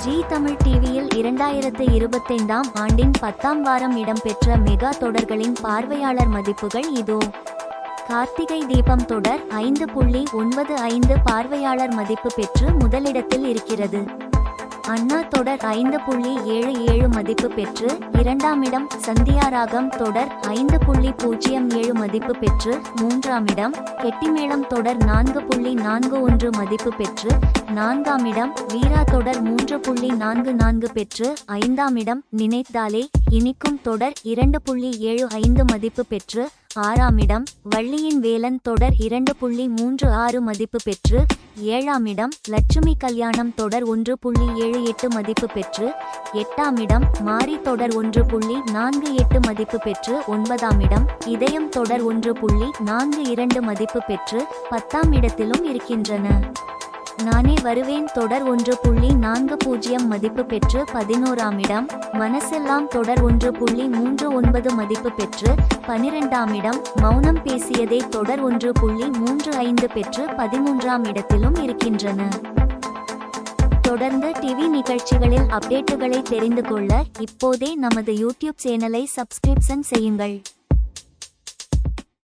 ஜீ தமிழ் டிவியில் 2025ஆம் ஆண்டின் 10ஆம் வாரம் இடம்பெற்ற மெகா தொடர்களின் பார்வையாளர் மதிப்புகள் இதோ. கார்த்திகை தீபம் தொடர் 5.95 பார்வையாளர் மதிப்பு பெற்று முதலிடத்தில் இருக்கிறது. அண்ணா தொடர் 5.77 மதிப்பு பெற்று இரண்டாமிடம். சந்தியாராகம் தொடர் 5.07 மதிப்பு பெற்று மூன்றாமிடம். கெட்டிமேளம் தொடர் 4.41 மதிப்பு பெற்று நான்காமிடம். வீரா தொடர் 3.44 பெற்று ஐந்தாமிடம். நினைத்தாலே இனிக்கும் தொடர் 2.75 மதிப்பு பெற்று ஆறாமிடம். வள்ளியின் வேலன் தொடர் 2.36 மதிப்பு பெற்று ஏழாமிடம். லட்சுமி கல்யாணம் தொடர் 1.78 மதிப்பு பெற்று எட்டாமிடம். மாரி தொடர் 1.48 மதிப்பு பெற்று ஒன்பதாமிடம். இதயம் தொடர் 1.42 மதிப்பு பெற்று 10ஆம் இடத்திலும் இருக்கின்றன. நானே வருவேன் தொடர் 1.40 மதிப்பு பெற்று 11ஆமிடம். மனசெல்லாம் தொடர் 1.39 மதிப்பு பெற்று 12ஆமிடம். மௌனம் பேசியதே தொடர் 1.35 பெற்று 13ஆம் இடத்திலும் இருக்கின்றன. தொடர்ந்து டிவி நிகழ்ச்சிகளில் அப்டேட்டுகளை தெரிந்து கொள்ள இப்போதே நமது யூடியூப் சேனலை சப்ஸ்கிரிப்ஷன் செய்யுங்கள்.